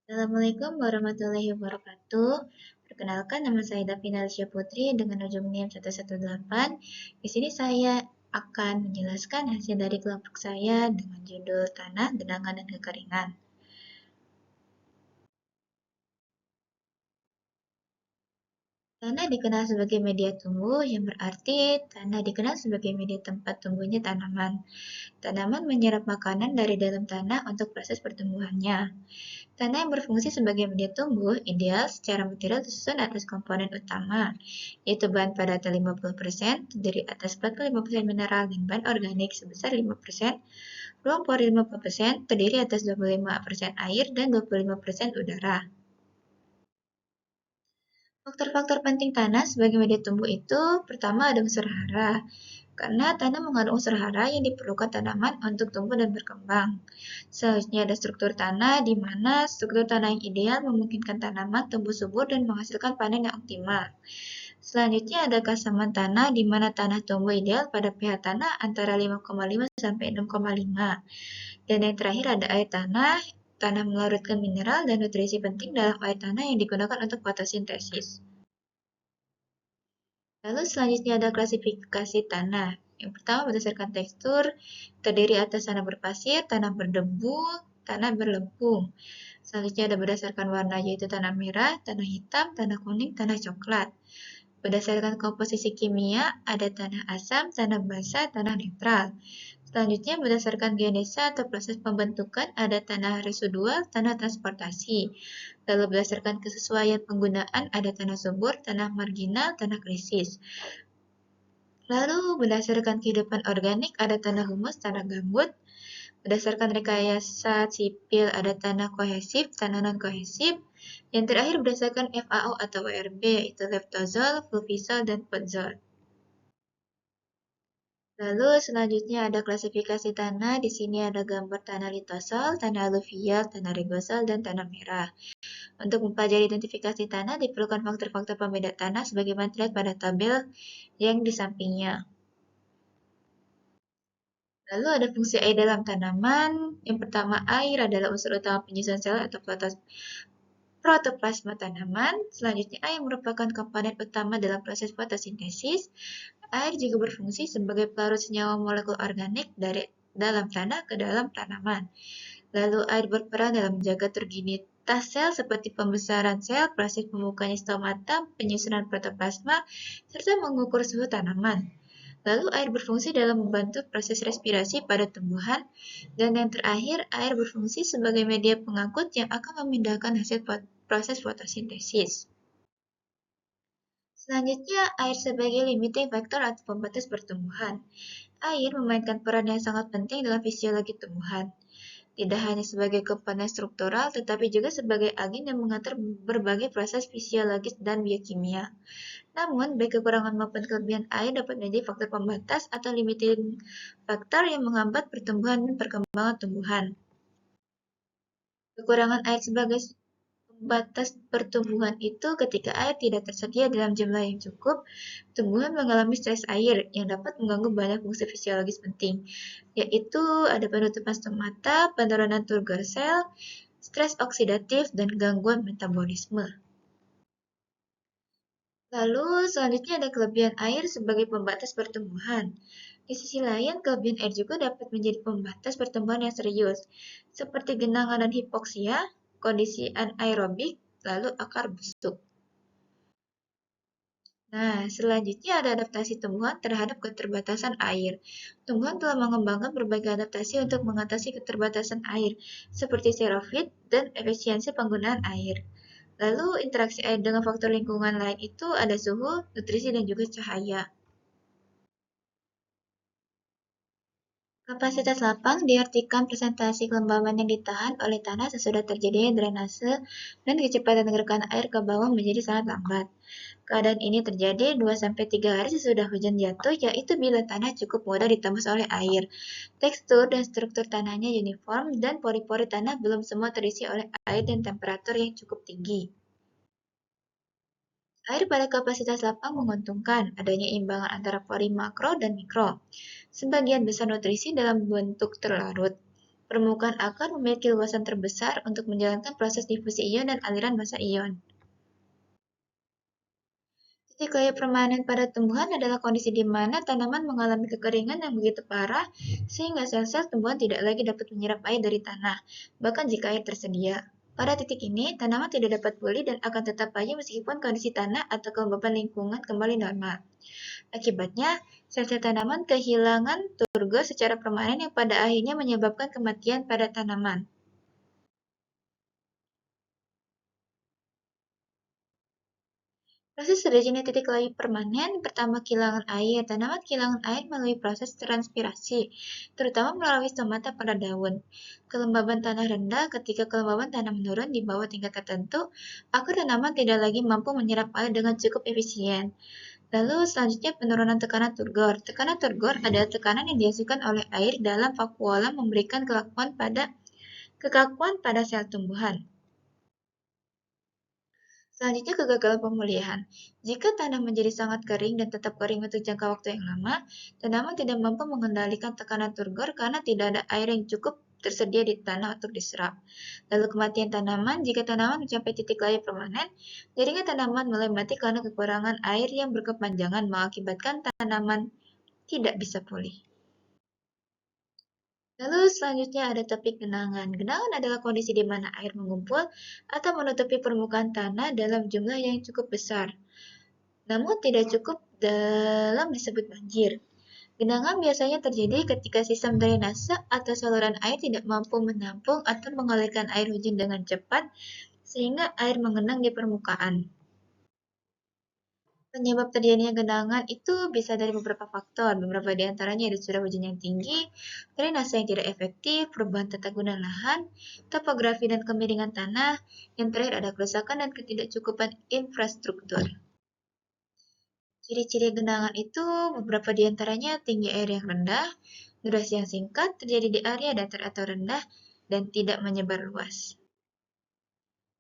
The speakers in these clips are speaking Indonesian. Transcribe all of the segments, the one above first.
Assalamualaikum warahmatullahi wabarakatuh. Perkenalkan, nama saya Davina Alicia Putri dengan ujung NIM 118. Di sini saya akan menjelaskan hasil dari kelompok saya dengan judul Tanah, Genangan, dan Kekeringan. Tanah dikenal sebagai media tumbuh, yang berarti tanah dikenal sebagai media tempat tumbuhnya tanaman. Tanaman menyerap makanan dari dalam tanah untuk proses pertumbuhannya. Tanah yang berfungsi sebagai media tumbuh ideal secara material tersusun atas komponen utama, yaitu bahan padat 50%, terdiri atas 45% mineral dan bahan organik sebesar 5%, ruang pori 50%, terdiri atas 25% air dan 25% udara. Faktor-faktor penting tanah sebagai media tumbuh itu, pertama ada unsur hara, karena tanah mengandung unsur hara yang diperlukan tanaman untuk tumbuh dan berkembang. Selanjutnya ada struktur tanah, di mana struktur tanah yang ideal memungkinkan tanaman tumbuh subur dan menghasilkan panen yang optimal. Selanjutnya ada keasaman tanah, di mana tanah tumbuh ideal pada pH tanah antara 5,5 sampai 6,5. Dan yang terakhir ada air tanah, tanah melarutkan mineral dan nutrisi penting dalam air tanah yang digunakan untuk fotosintesis. Lalu selanjutnya ada klasifikasi tanah. Yang pertama berdasarkan tekstur, terdiri atas tanah berpasir, tanah berdebu, tanah berlempung. Selanjutnya ada berdasarkan warna, yaitu tanah merah, tanah hitam, tanah kuning, tanah coklat. Berdasarkan komposisi kimia, ada tanah asam, tanah basah, tanah netral. Selanjutnya berdasarkan geonesa atau proses pembentukan, ada tanah residual, tanah transportasi. Lalu berdasarkan kesesuaian penggunaan, ada tanah subur, tanah marginal, tanah krisis. Lalu berdasarkan kehidupan organik, ada tanah humus, tanah gambut. Berdasarkan rekayasa sipil, ada tanah kohesif, tanah non-kohesif. Yang terakhir berdasarkan FAO atau WRB, yaitu Leftozoll, Fulvizol, dan Podzol. Lalu selanjutnya ada klasifikasi tanah. Di sini ada gambar tanah litosol, tanah aluvial, tanah regosol, dan tanah merah. Untuk mempelajari identifikasi tanah, diperlukan faktor-faktor pembeda tanah sebagaimana terlihat pada tabel yang di sampingnya. Lalu ada fungsi air dalam tanaman. Yang pertama, air adalah unsur utama penyusun sel atau protoplasma tanaman. Selanjutnya, air merupakan komponen utama dalam proses fotosintesis. Air juga berfungsi sebagai pelarut senyawa molekul organik dari dalam tanah ke dalam tanaman. Lalu air berperan dalam menjaga turginitas sel seperti pembesaran sel, proses pembukanya stomata, penyusunan protoplasma, serta mengukur suhu tanaman. Lalu air berfungsi dalam membantu proses respirasi pada tumbuhan. Dan yang terakhir, air berfungsi sebagai media pengangkut yang akan memindahkan hasil proses fotosintesis. Selanjutnya, air sebagai limiting factor atau pembatas pertumbuhan. Air memainkan peran yang sangat penting dalam fisiologi tumbuhan. Tidak hanya sebagai komponen struktural, tetapi juga sebagai agen yang mengatur berbagai proses fisiologis dan biokimia. Namun, baik kekurangan maupun kelebihan air dapat menjadi faktor pembatas atau limiting faktor yang menghambat pertumbuhan dan perkembangan tumbuhan. Kekurangan air sebagai pembatas pertumbuhan itu ketika air tidak tersedia dalam jumlah yang cukup, tumbuhan mengalami stres air yang dapat mengganggu banyak fungsi fisiologis penting, yaitu ada penutupan stomata, penurunan turgor sel, stres oksidatif, dan gangguan metabolisme. Lalu selanjutnya ada kelebihan air sebagai pembatas pertumbuhan. Di sisi lain, kelebihan air juga dapat menjadi pembatas pertumbuhan yang serius, seperti genangan dan hipoksia, kondisi anaerobik, lalu akar busuk. Nah, selanjutnya ada adaptasi tumbuhan terhadap keterbatasan air. Tumbuhan telah mengembangkan berbagai adaptasi untuk mengatasi keterbatasan air, seperti xerofit dan efisiensi penggunaan air. Lalu, interaksi air dengan faktor lingkungan lain itu ada suhu, nutrisi, dan juga cahaya. Kapasitas lapang diartikan presentasi kelembaban yang ditahan oleh tanah sesudah terjadinya drainase dan kecepatan gerakan air ke bawah menjadi sangat lambat. Keadaan ini terjadi 2-3 hari sesudah hujan jatuh, yaitu bila tanah cukup mudah ditembus oleh air. Tekstur dan struktur tanahnya uniform dan pori-pori tanah belum semua terisi oleh air dan temperatur yang cukup tinggi. Air pada kapasitas lapang menguntungkan adanya imbangan antara pori makro dan mikro. Sebagian besar nutrisi dalam bentuk terlarut. Permukaan akar memiliki luasan terbesar untuk menjalankan proses difusi ion dan aliran massa ion. Titik layak permanen pada tumbuhan adalah kondisi di mana tanaman mengalami kekeringan yang begitu parah sehingga sel-sel tumbuhan tidak lagi dapat menyerap air dari tanah, bahkan jika air tersedia. Pada titik ini, tanaman tidak dapat pulih dan akan tetap layu meskipun kondisi tanah atau kelembaban lingkungan kembali normal. Akibatnya, sel-sel tanaman kehilangan turgor secara permanen yang pada akhirnya menyebabkan kematian pada tanaman. Proses terjadinya titik layu permanen, pertama kehilangan air. Tanaman kehilangan air melalui proses transpirasi, terutama melalui stomata pada daun. Kelembaban tanah rendah, ketika kelembaban tanah menurun di bawah tingkat tertentu, akar tanaman tidak lagi mampu menyerap air dengan cukup efisien. Lalu selanjutnya penurunan tekanan turgor. Tekanan turgor adalah tekanan yang dihasilkan oleh air dalam vakuola memberikan kekakuan pada sel tumbuhan. Selanjutnya kegagalan pemulihan. Jika tanah menjadi sangat kering dan tetap kering untuk jangka waktu yang lama, tanaman tidak mampu mengendalikan tekanan turgor karena tidak ada air yang cukup tersedia di tanah untuk diserap. Lalu kematian tanaman, jika tanaman mencapai titik layu permanen, jaringan tanaman mulai mati karena kekurangan air yang berkepanjangan mengakibatkan tanaman tidak bisa pulih. Lalu selanjutnya ada topik genangan. Genangan adalah kondisi di mana air mengumpul atau menutupi permukaan tanah dalam jumlah yang cukup besar, namun tidak cukup dalam disebut banjir. Genangan biasanya terjadi ketika sistem drainase atau saluran air tidak mampu menampung atau mengalirkan air hujan dengan cepat sehingga air mengenang di permukaan. Penyebab terjadinya genangan itu bisa dari beberapa faktor. Beberapa di antaranya ada curah hujan yang tinggi, drainase yang tidak efektif, perubahan tata guna lahan, topografi dan kemiringan tanah, yang terakhir ada kerusakan dan ketidakcukupan infrastruktur. Ciri-ciri genangan itu beberapa di antaranya tinggi air yang rendah, durasi yang singkat, terjadi di area datar atau rendah, dan tidak menyebar luas.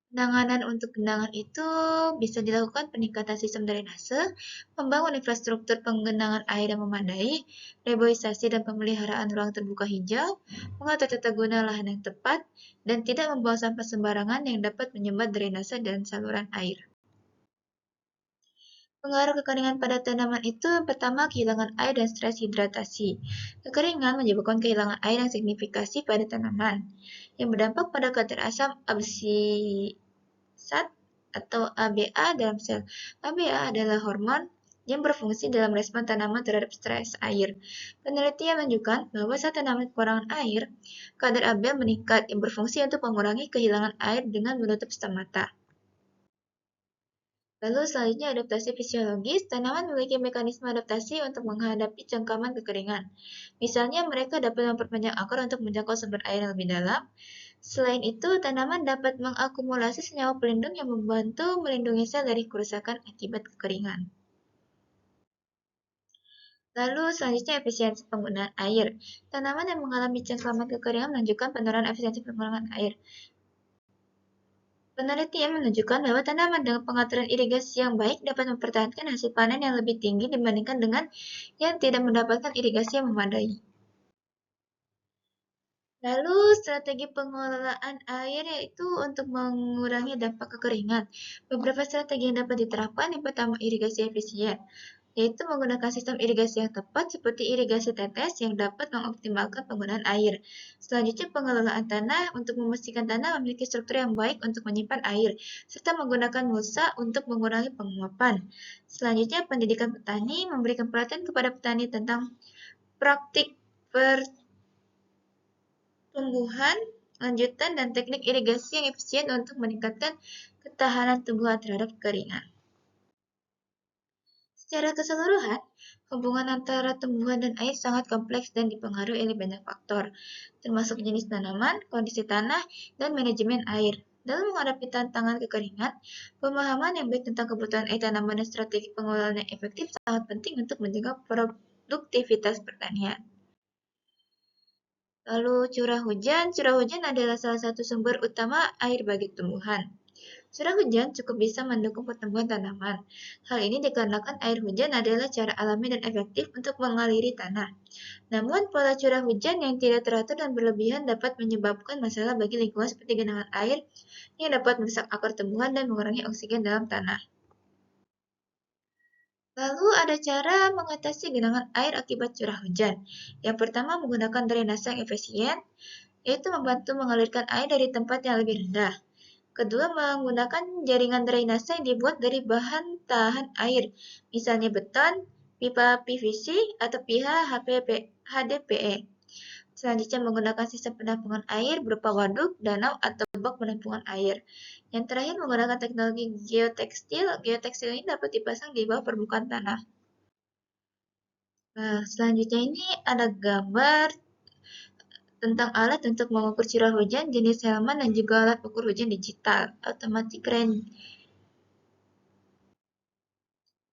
Penanganan untuk genangan itu bisa dilakukan peningkatan sistem drainase, membangun infrastruktur penggenangan air yang memadai, reboisasi dan pemeliharaan ruang terbuka hijau, mengatur tata guna lahan yang tepat, dan tidak membuang sampah sembarangan yang dapat menyumbat drainase dan saluran air. Pengaruh kekeringan pada tanaman itu pertama kehilangan air dan stres hidratasi. Kekeringan menyebabkan kehilangan air yang signifikasi pada tanaman, yang berdampak pada kadar asam absisat atau ABA dalam sel. ABA adalah hormon yang berfungsi dalam respon tanaman terhadap stres air. Penelitian menunjukkan bahwa saat tanaman kekurangan air, kadar ABA meningkat yang berfungsi untuk mengurangi kehilangan air dengan menutup stomata. Lalu selanjutnya adaptasi fisiologis, tanaman memiliki mekanisme adaptasi untuk menghadapi cengkaman kekeringan. Misalnya mereka dapat memperpanjang akar untuk menjangkau sumber air yang lebih dalam. Selain itu, tanaman dapat mengakumulasi senyawa pelindung yang membantu melindungi sel dari kerusakan akibat kekeringan. Lalu selanjutnya efisiensi penggunaan air. Tanaman yang mengalami cengkaman kekeringan menunjukkan penurunan efisiensi penggunaan air. Penelitian menunjukkan bahwa tanaman dengan pengaturan irigasi yang baik dapat mempertahankan hasil panen yang lebih tinggi dibandingkan dengan yang tidak mendapatkan irigasi yang memadai. Lalu, strategi pengelolaan air yaitu untuk mengurangi dampak kekeringan. Beberapa strategi yang dapat diterapkan, yang pertama irigasi efisien, yaitu menggunakan sistem irigasi yang tepat seperti irigasi tetes yang dapat mengoptimalkan penggunaan air. Selanjutnya pengelolaan tanah untuk memastikan tanah memiliki struktur yang baik untuk menyimpan air, serta menggunakan mulsa untuk mengurangi penguapan. Selanjutnya pendidikan petani, memberikan pelatihan kepada petani tentang praktik pertumbuhan lanjutan dan teknik irigasi yang efisien untuk meningkatkan ketahanan tumbuhan terhadap kekeringan. Secara keseluruhan, hubungan antara tumbuhan dan air sangat kompleks dan dipengaruhi oleh banyak faktor, termasuk jenis tanaman, kondisi tanah, dan manajemen air. Dalam menghadapi tantangan kekeringan, pemahaman yang baik tentang kebutuhan air tanaman dan strategi pengelolaan yang efektif sangat penting untuk menjaga produktivitas pertanian. Lalu curah hujan adalah salah satu sumber utama air bagi tumbuhan. Curah hujan cukup bisa mendukung pertumbuhan tanaman. Hal ini dikarenakan air hujan adalah cara alami dan efektif untuk mengaliri tanah. Namun, pola curah hujan yang tidak teratur dan berlebihan dapat menyebabkan masalah bagi lingkungan seperti genangan air yang dapat merusak akar tumbuhan dan mengurangi oksigen dalam tanah. Lalu ada cara mengatasi genangan air akibat curah hujan. Yang pertama menggunakan drainase yang efisien, yaitu membantu mengalirkan air dari tempat yang lebih rendah. Kedua, menggunakan jaringan drainase yang dibuat dari bahan tahan air, misalnya beton, pipa PVC, atau HDPE. Selanjutnya menggunakan sistem penampungan air berupa waduk, danau, atau bak penampungan air. Yang terakhir menggunakan teknologi geotekstil. Geotekstil ini dapat dipasang di bawah permukaan tanah. Nah, selanjutnya ini ada gambar tentang alat untuk mengukur curah hujan, jenis helman, dan juga alat ukur hujan digital, automatic rain.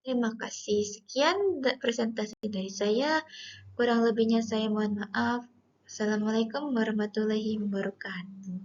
Terima kasih. Sekian presentasi dari saya. Kurang lebihnya saya mohon maaf. Assalamualaikum warahmatullahi wabarakatuh.